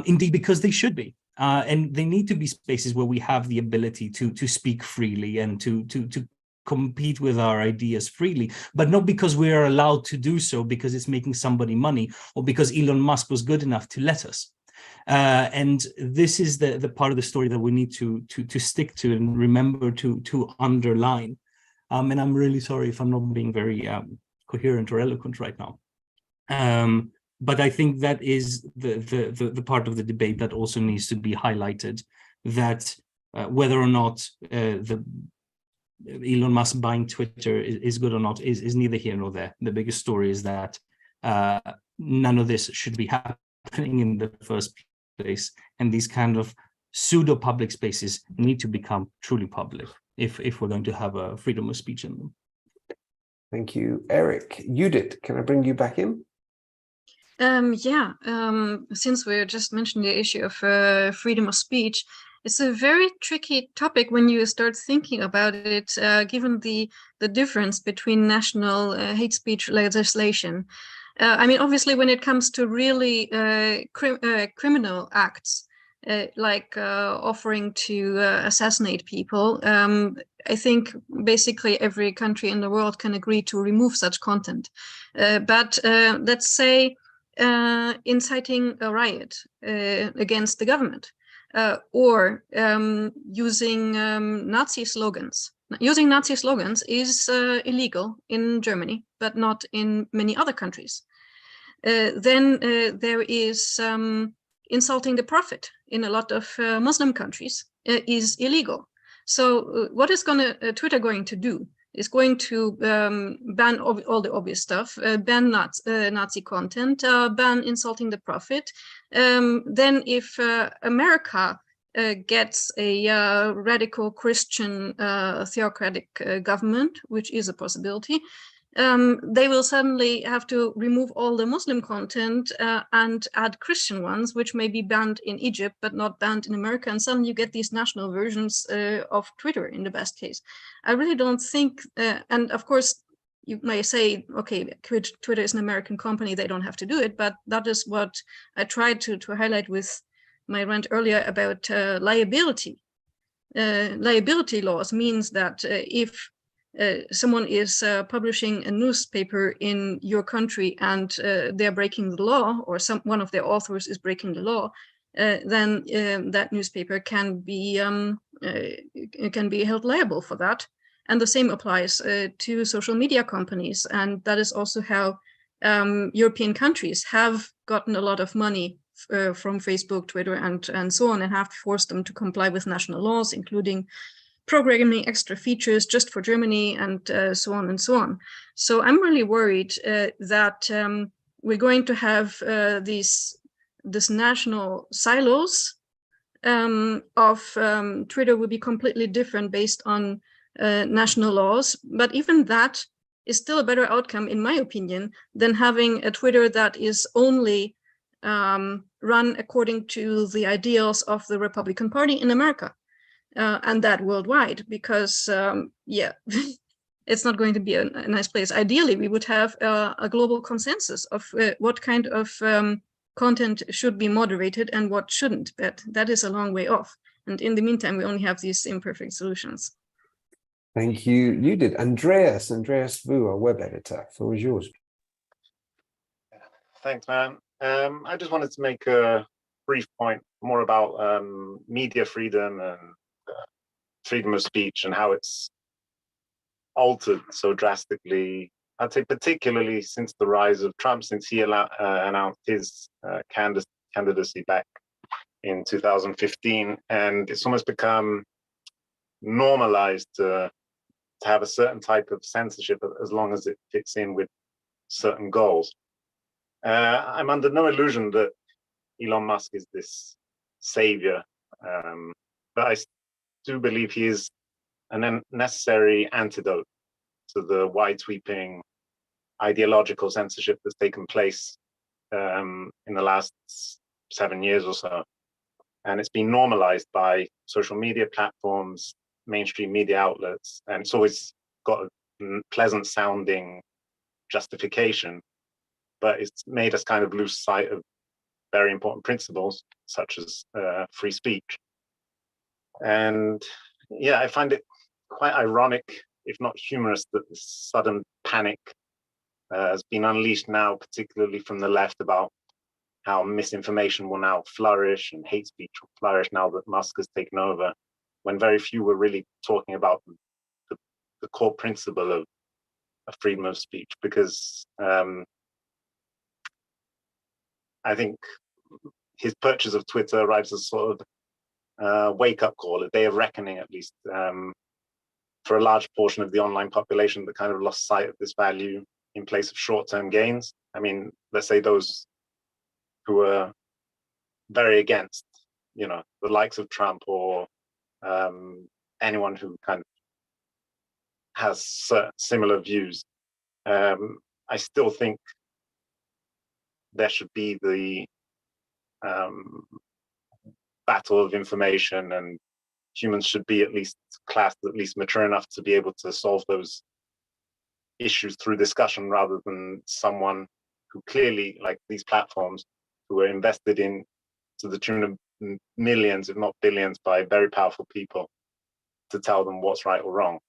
indeed, because they should be. And they need to be spaces where we have the ability to speak freely and to compete with our ideas freely, but not because we are allowed to do so because it's making somebody money or because Elon Musk was good enough to let us. And this is the part of the story that we need to stick to and remember to underline. And I'm really sorry if I'm not being very coherent or eloquent right now. But I think that is the part of the debate that also needs to be highlighted, that whether or not the Elon Musk buying Twitter is good or not is neither here nor there. The biggest story is that none of this should be happening in the first place, and these kind of pseudo public spaces need to become truly public if we're going to have a freedom of speech in them. Thank you, Eric. Judith, can I bring you back in? Since we just mentioned the issue of freedom of speech, it's a very tricky topic when you start thinking about it, given the difference between national hate speech legislation. I mean, obviously, when it comes to really criminal acts, like offering to assassinate people, I think basically every country in the world can agree to remove such content. But let's say inciting a riot against the government, or using Nazi slogans. Using Nazi slogans is illegal in Germany, but not in many other countries. Then there is insulting the Prophet in a lot of Muslim countries is illegal. So what is Twitter going to do? Is going to ban all the obvious stuff, ban Nazi content, ban insulting the Prophet. Then if America gets a radical Christian theocratic government, which is a possibility, they will suddenly have to remove all the Muslim content and add Christian ones, which may be banned in Egypt, but not banned in America. And suddenly you get these national versions of Twitter in the best case. I really don't think, and of course, you may say, okay, Twitter is an American company, they don't have to do it, but that is what I tried to highlight with my rant earlier about liability. Liability laws means that if someone is publishing a newspaper in your country and they're breaking the law, or one of their authors is breaking the law, then that newspaper can be held liable for that. And the same applies to social media companies. And that is also how European countries have gotten a lot of money from Facebook, Twitter, and so on, and have forced them to comply with national laws, including programming extra features just for Germany, and so on and so on. So I'm really worried that we're going to have this national silos of Twitter will be completely different based on national laws. But even that is still a better outcome, in my opinion, than having a Twitter that is only run according to the ideals of the Republican Party in America. And that worldwide, because it's not going to be a nice place. Ideally, we would have a global consensus of what kind of content should be moderated and what shouldn't, but that is a long way off. And in the meantime, we only have these imperfect solutions. Thank you. You did. Andreas Wu, our web editor, the floor is yours. Thanks, man. I just wanted to make a brief point more about media freedom and freedom of speech and how it's altered so drastically. I'd say particularly since the rise of Trump, since he announced his candidacy back in 2015, and it's almost become normalized to have a certain type of censorship as long as it fits in with certain goals. I'm under no illusion that Elon Musk is this savior, but I do believe he is a necessary antidote to the wide-sweeping ideological censorship that's taken place in the last 7 years or so. And it's been normalized by social media platforms, mainstream media outlets, and it's always got a pleasant sounding justification, but it's made us kind of lose sight of very important principles such as free speech. And yeah, I find it quite ironic, if not humorous, that this sudden panic has been unleashed now, particularly from the left, about how misinformation will now flourish and hate speech will flourish now that Musk has taken over, when very few were really talking about the core principle of freedom of speech. Because I think his purchase of Twitter arrives as sort of wake-up call, a day of reckoning, at least, for a large portion of the online population that kind of lost sight of this value in place of short-term gains. I mean, let's say those who are very against, the likes of Trump or anyone who kind of has similar views. I still think there should be the battle of information, and humans should be at least classed, at least mature enough to be able to solve those issues through discussion, rather than someone who clearly, like these platforms, who are invested in to the tune of millions, if not billions, by very powerful people to tell them what's right or wrong.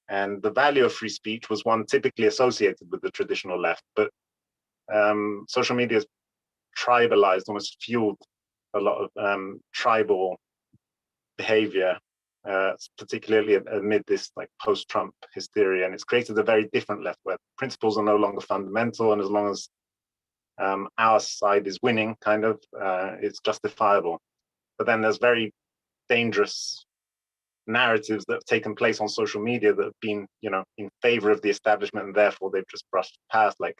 And the value of free speech was one typically associated with the traditional left, but social media has tribalized, almost fueled a lot of tribal behavior, particularly amid this like post-Trump hysteria. And it's created a very different left where principles are no longer fundamental, and as long as our side is winning, kind of, it's justifiable. But then there's very dangerous narratives that have taken place on social media that have been, in favor of the establishment, and therefore they've just brushed past, like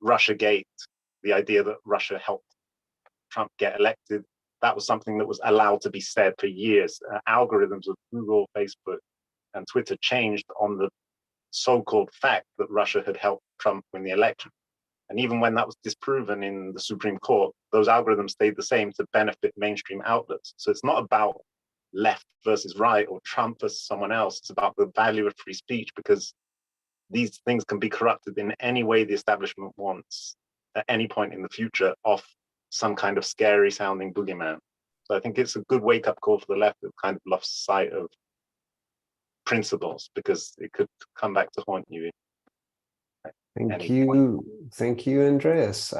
Russiagate, the idea that Russia helped Trump get elected. That was something that was allowed to be said for years. Algorithms of Google, Facebook, and Twitter changed on the so-called fact that Russia had helped Trump win the election. And even when that was disproven in the Supreme Court, those algorithms stayed the same to benefit mainstream outlets. So it's not about left versus right or Trump versus someone else. It's about the value of free speech, because these things can be corrupted in any way the establishment wants at any point in the future off some kind of scary sounding boogeyman. So I think it's a good wake up call for the left that kind of lost sight of principles, because it could come back to haunt you. Thank you, Andreas.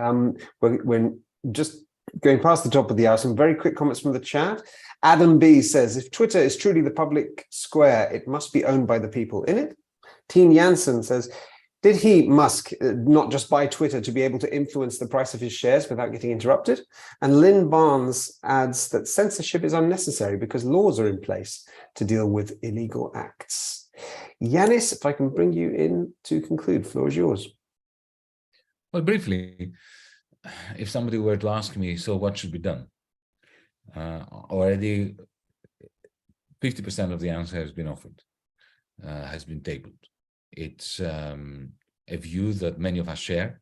We're just going past the top of the hour. Some very quick comments from the chat. Adam B says, if Twitter is truly the public square, it must be owned by the people in it. Teen Jansen says, did he, Musk, not just buy Twitter to be able to influence the price of his shares without getting interrupted? And Lynn Barnes adds that censorship is unnecessary because laws are in place to deal with illegal acts. Yanis, if I can bring you in to conclude, floor is yours. Well, briefly, if somebody were to ask me, so what should be done? Already 50% of the answer has been offered, has been tabled. It's a view that many of us share,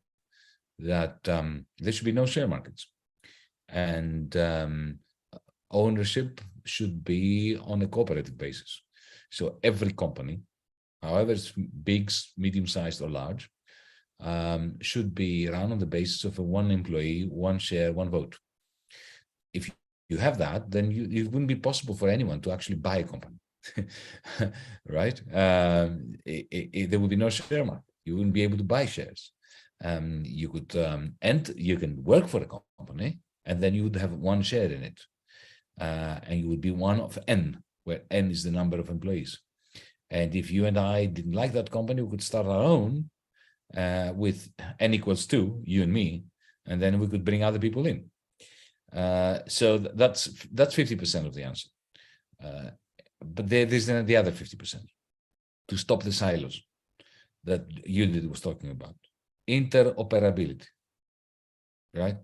that there should be no share markets, and ownership should be on a cooperative basis. So every company, however it's big, medium-sized or large, should be run on the basis of a one employee, one share, one vote. If you have that, then it wouldn't be possible for anyone to actually buy a company. Right? There would be no share market. You wouldn't be able to buy shares. You could and you can work for a company, and then you would have one share in it, and you would be one of N, where N is the number of employees. And if you and I didn't like that company, we could start our own with N equals 2, you and me, and then we could bring other people in. So that's 50% of the answer. But there's the other 50% to stop the silos that Judith was talking about. Interoperability, right?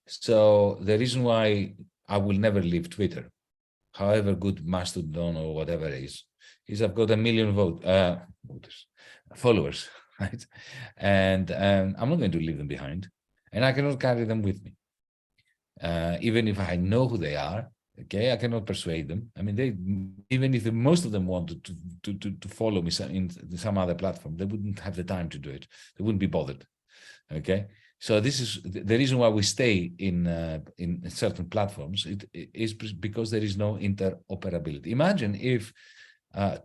So the reason why I will never leave Twitter, however good Mastodon or whatever it is I've got 1 million followers, right? And I'm not going to leave them behind, and I cannot carry them with me. Even if I know who they are, okay, I cannot persuade them. I mean, even if most of them wanted to follow me in some other platform, they wouldn't have the time to do it. They wouldn't be bothered. Okay, so this is the reason why we stay in certain platforms. It is because there is no interoperability. Imagine if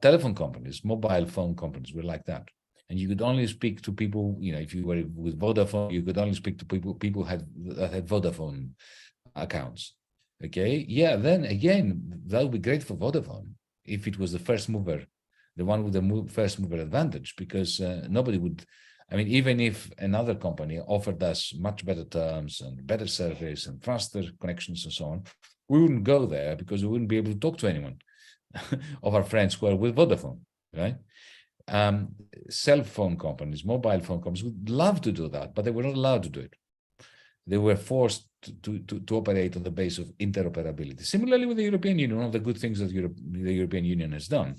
telephone companies, mobile phone companies were like that, and you could only speak to people. You know, if you were with Vodafone, you could only speak to people that had Vodafone accounts. Okay, yeah, then again, that would be great for Vodafone if it was the first mover, the one with the first mover advantage, because nobody would. I mean, even if another company offered us much better terms and better service and faster connections and so on, we wouldn't go there because we wouldn't be able to talk to anyone of our friends who are with Vodafone, right? Cell phone companies, mobile phone companies would love to do that, but they were not allowed to do it. They were forced to operate on the basis of interoperability. Similarly with the European Union, one of the good things that the European Union has done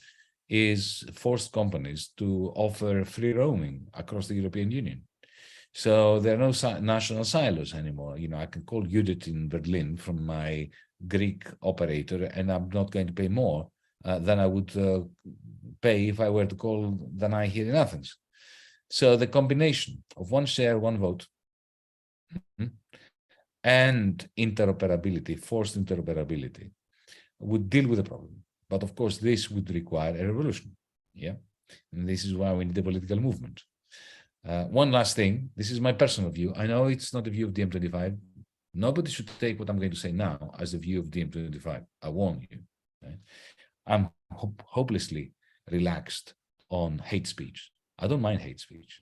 is forced companies to offer free roaming across the European Union. So there are no national silos anymore. You know, I can call Judith in Berlin from my Greek operator, and I'm not going to pay more than I would pay if I were to call Danai here in Athens. So the combination of one share, one vote, and interoperability, forced interoperability, would deal with the problem. But of course, this would require a revolution. Yeah, and this is why we need a political movement. One last thing. This is my personal view. I know it's not the view of DiEM25. Nobody should take what I'm going to say now as the view of DiEM25. I warn you. Right? I'm hopelessly relaxed on hate speech. I don't mind hate speech.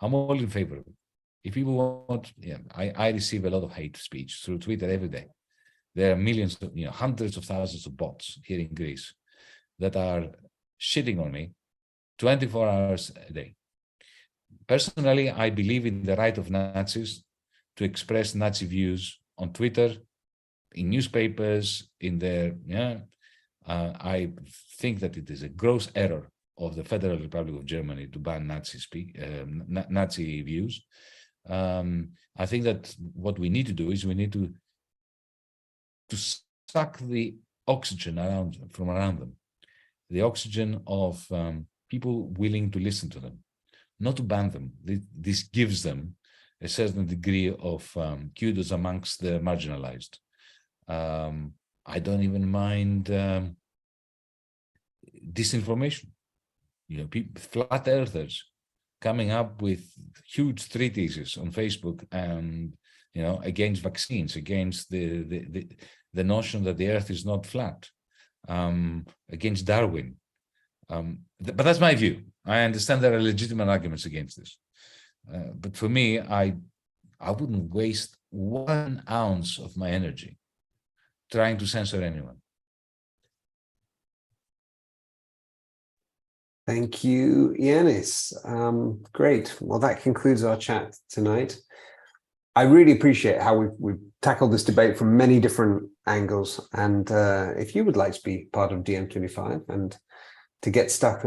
I'm all in favor of it. If people want, yeah, I receive a lot of hate speech through Twitter every day. There are millions of, hundreds of thousands of bots here in Greece that are shitting on me 24 hours a day. Personally, I believe in the right of Nazis to express Nazi views on Twitter, in newspapers, in their, I think that it is a gross error of the Federal Republic of Germany to ban Nazi views. I think that what we need to do is we need to suck the oxygen from around them, the oxygen of people willing to listen to them, not to ban them. This gives them a certain degree of kudos amongst the marginalized. I don't even mind disinformation. Flat earthers coming up with huge treatises on Facebook and against vaccines, against the notion that the earth is not flat, against Darwin. But that's my view. I understand there are legitimate arguments against this. But for me, I wouldn't waste 1 ounce of my energy trying to censor anyone. Thank you, Yanis. Great. Well, that concludes our chat tonight. I really appreciate how we've tackled this debate from many different angles. And if you would like to be part of DiEM25 and to get stuck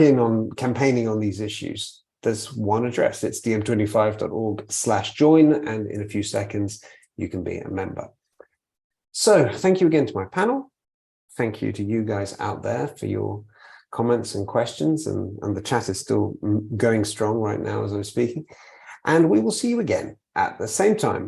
in on campaigning on these issues, there's one address. It's diem25.org/join. And in a few seconds, you can be a member. So thank you again to my panel. Thank you to you guys out there for your comments and questions. And the chat is still going strong right now as I'm speaking. And we will see you again at the same time